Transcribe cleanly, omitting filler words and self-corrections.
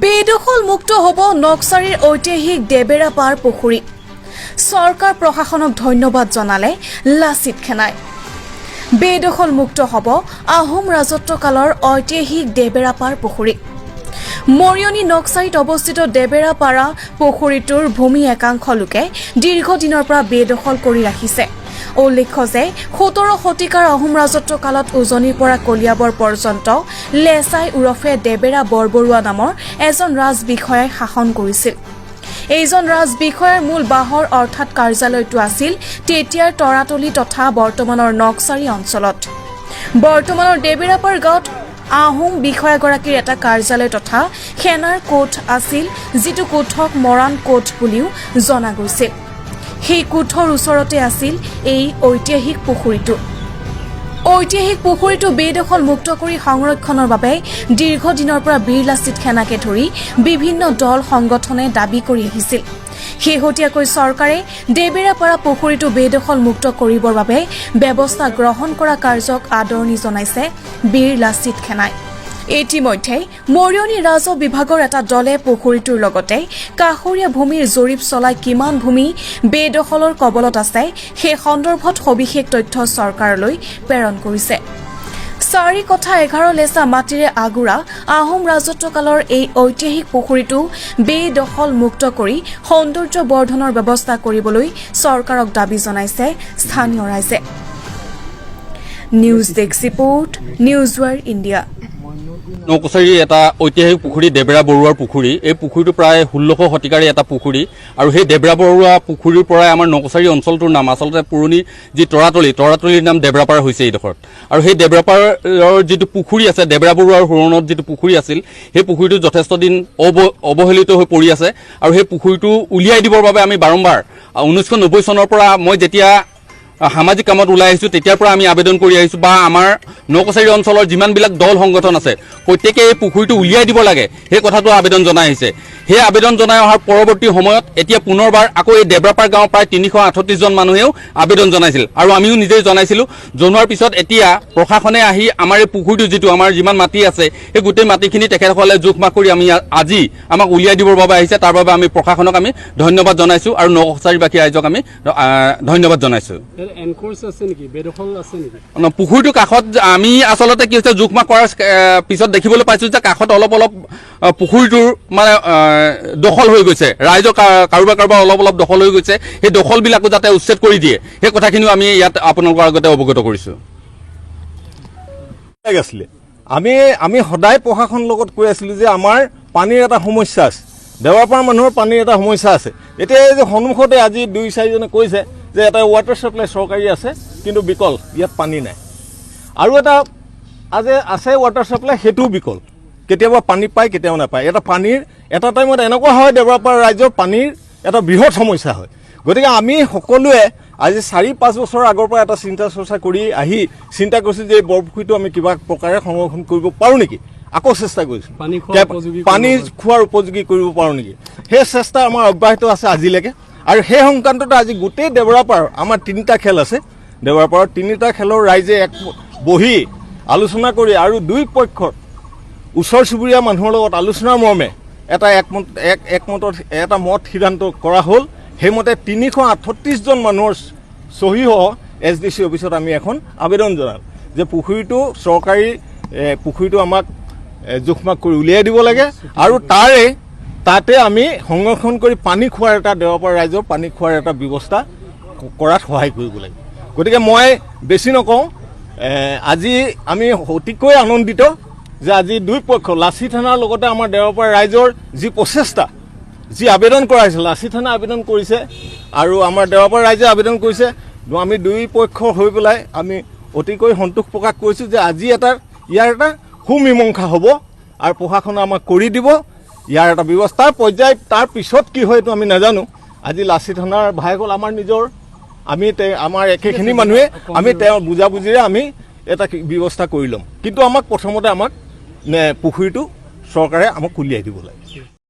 বেদখল মুক্ত হ'ব নক্সাৰীৰ ঐতিহাসিক দেবেৰাপাৰ পুখুৰী। চৰকাৰ প্ৰশাসনক ধন্যবাদ জনালে লাচিত সেনাই। বেদখল মুক্ত হ'ব আহোম ৰাজত্বকালৰ ঐতিহাসিক দেবেৰাপাৰ পুখুৰী। মৰিয়নি নক্সাৰীত অৱস্থিত দেবেৰাপাৰা পুখুৰীটোৰ ভূমি একাংশ লোকে দীৰ্ঘদিনৰ পৰা বেদখল কৰি ৰাখিছে। উল্লেখ্য যে ১৭ শতিকাৰ আহোম ৰাজত্বকালত উজনিৰ পৰা কলিয়াবৰ পৰ্যন্ত লেচাই ওৰফে দেবেৰা বৰবৰুৱা নামৰ এজন ৰাজবিষয়াই শাসন কৰিছিল। এইজন ৰাজবিষয়াৰ মূল বাহৰ অৰ্থাৎ কাৰ্যালয়টো আছিল তেতিয়াৰ তৰাতলি তথা বৰ্তমানৰ নক্সাৰী অঞ্চলত। বৰ্তমানৰ দেবেৰাপাৰ গাঁৱত আহোম বিষয়াগৰাকীৰ এটা কাৰ্যালয় তথা সেনাৰ কোঠ আছিল, যিটো কোঠক মৰাণ কোঠ বুলিও জনা গৈছিল। সেই কোঠৰ ওচৰতে আছিল এই ঐতিহাসিক পুখুৰীটো। ঐতিহাসিক পুখুৰীটো বেদখল মুক্ত কৰি সংৰক্ষণৰ বাবে দীৰ্ঘদিনৰ পৰা বীৰ লাচিত সেনাকে ধৰি বিভিন্ন দল সংগঠনে দাবী কৰি আহিছিল। শেহতীয়াকৈ চৰকাৰে দেবেৰাপাৰা পুখুৰীটো বেদখল মুক্ত কৰিবৰ বাবে ব্যৱস্থা গ্ৰহণ কৰা কাৰ্যক আদৰণি জনাইছে বীৰ লাচিত সেনাই। ইতিমধ্যে মৰিয়নি ৰাজহ বিভাগৰ এটা দলে পুখুৰীটোৰ লগতে কাষৰীয়া ভূমিৰ জৰীপ চলাই কিমান ভূমি বেদখলৰ কবলত আছে সেই সন্দৰ্ভত সবিশেষ তথ্য চৰকাৰলৈ প্ৰেৰণ কৰিছে। ৪,১১ লেচা মাটিৰে আগুৰা আহোম ৰাজত্বকালৰ এই ঐতিহাসিক পুখুৰীটো বেদখল মুক্ত কৰি সৌন্দৰ্য বৰ্ধনৰ ব্যৱস্থা কৰিবলৈ চৰকাৰক দাবী জনাইছে স্থানীয় ৰাইজে। News desk report, Newswire India. নকছাৰীৰ এটা ঐতিহাসিক পুখুৰী দেবেৰা বৰুৱাৰ পুখুৰী। এই পুখুৰীটো প্ৰায় ১৬০০ শতিকাৰে এটা পুখুৰী আৰু সেই দেবেৰা বৰুৱা পুখুৰীৰ পৰাই আমাৰ নকছাৰী অঞ্চলটোৰ নাম আচলতে পুৰণি যি তৰাতলিৰ নাম দেবেৰাপাৰ হৈছে এইডোখৰত। আৰু সেই দেবেৰাপাৰৰ যিটো পুখুৰী আছে, দেবেৰা বৰুৱাৰ সোঁৱৰণত যিটো পুখুৰী আছিল, সেই পুখুৰীটো যথেষ্ট দিন অৱহেলিত হৈ পৰি আছে। আৰু সেই পুখুৰীটো উলিয়াই দিবৰ বাবে আমি বাৰম্বাৰ ১৯৯০ চনৰ পৰা মই যেতিয়া সামাজিক কামত ওলাই আহিছোঁ তেতিয়াৰ পৰা আমি আবেদন কৰি আহিছোঁ, বা আমাৰ নকছাৰী অঞ্চলৰ যিমানবিলাক দল সংগঠন আছে প্ৰত্যেকে এই পুখুৰীটো উলিয়াই দিব লাগে সেই কথাটো আবেদন জনাই আহিছে। সেই আবেদন জনাই অহাৰ পৰৱৰ্তী সময়ত এতিয়া পুনৰবাৰ আকৌ এই দেবেৰাপাৰ গাঁৱৰ প্ৰায় ৩৩৮জন মানুহেও আবেদন জনাইছিল আৰু আমিও নিজেই জনাইছিলোঁ। জনোৱাৰ পিছত এতিয়া প্ৰশাসনে আহি আমাৰ এই পুখুৰীটো যিটো আমাৰ যিমান মাটি আছে সেই গোটেই মাটিখিনি তেখেতসকলে জোখ-মাখ কৰি আমি আজি আমাক উলিয়াই দিবৰ বাবে আহিছে। তাৰ বাবে আমি প্ৰশাসনক আমি ধন্যবাদ জনাইছোঁ আৰু নকছাৰীবাসী ৰাইজক আমি ধন্যবাদ জনাইছোঁ। পুখুৰীটোৰ কাষত আমি আচলতে কি হৈছে, জোখ-মাখ কৰাৰ পিছত দেখিবলৈ পাইছোঁ যে কাষত অলপ পুখুৰীটোৰ মানে দখল হৈ গৈছে, ৰাইজৰ কাৰোবাৰ অলপ দখল হৈ গৈছে। সেই দখলবিলাকো যাতে উচ্ছেদ কৰি দিয়ে সেই কথাখিনিও আমি ইয়াত আপোনালোকৰ আগতে অৱগত কৰিছোঁ। আমি সদায় প্ৰশাসনৰ লগত কৈ আছিলোঁ যে আমাৰ পানীৰ এটা সমস্যা আছে, দেৱাপাৰ মানুহৰ পানীৰ এটা সমস্যা আছে। এতিয়া এই যে সন্মুখতে আজি ২-৪জনে কৈছে যে এটা ৱাটাৰ ছাপ্লাই চৰকাৰী আছে কিন্তু বিকল, ইয়াত পানী নাই। আৰু এটা আছে ৱাটাৰ ছাপ্লাই, সেইটোও বিকল, কেতিয়াবা পানী পায় কেতিয়াবা নাপায়। এটা টাইমত এনেকুৱা হয় দেৱাপাৰ ৰাইজৰ পানীৰ এটা বৃহৎ সমস্যা হয়। গতিকে আমি সকলোৱে আজি ৪-৫ বছৰৰ আগৰ পৰা এটা চিন্তা চৰ্চা কৰি আহি চিন্তা কৰিছোঁ যে এই বৰপুখুৰীটো আমি কিবা প্ৰকাৰে সংৰক্ষণ কৰিব পাৰোঁ নেকি, আকৌ চেষ্টা কৰিছোঁ পানী খোৱাৰ উপযোগী কৰিব পাৰোঁ নেকি। সেই চেষ্টা আমাৰ অব্যাহত আছে আজিলৈকে। আৰু সেই সংক্ৰান্তত আজি গোটেই দেবেৰাপাৰ আমাৰ ৩টা খেল আছে, দেবেৰাপাৰৰ ৩টা খেলৰ ৰাইজে বহি আলোচনা কৰি আৰু দুই পক্ষৰ ওচৰ চুবুৰীয়া মানুহৰ লগত আলোচনাৰ মৰ্মে এটা মত সিদ্ধান্ত কৰা হ'ল। সেইমতে ৩৩৮জন মানুহৰ চহীসহ SDC অফিচত আমি এখন আবেদন জনালোঁ যে পুখুৰীটো আমাক জোখ-মাখ কৰি উলিয়াই দিব লাগে আৰু তাতে আমি সংৰক্ষণ কৰি পানী খোৱাৰ দেৱাপাৰ ৰাইজৰ পানী খোৱাৰ এটা ব্যৱস্থা কৰাত সহায় কৰিব লাগে। গতিকে মই বেছি নকওঁ, আজি আমি অতিকৈ আনন্দিত যে আজি দুই পক্ষ লাচিত থানাৰ লগতে আমাৰ দেৱাপাৰ ৰাইজৰ যি প্ৰচেষ্টা, যি আবেদন কৰা হৈছে, লাচিত থানা আবেদন কৰিছে আৰু আমাৰ দেৱাপাৰ ৰাইজে আবেদন কৰিছে, আমি দুই পক্ষ হৈ পেলাই আমি অতিকৈ সন্তোষ প্ৰকাশ কৰিছোঁ যে আজি ইয়াৰ এটা সুমীমাংসা হ'ব আৰু প্ৰশাসনে আমাক কৰি দিব ইয়াৰ এটা ব্যৱস্থাৰ পৰ্যায়। তাৰ পিছত কি হয় এইটো আমি নাজানো। আজি লাচিত থানাৰ ভাইসকল আমাৰ নিজৰ, আমাৰ একেখিনি মানুহে আমি তেওঁৰ বুজাবুজিৰে আমি এটা ব্যৱস্থা কৰি ল'ম, কিন্তু প্ৰথমতে আমাক পুখুৰীটো চৰকাৰে আমাক উলিয়াই দিব লাগে।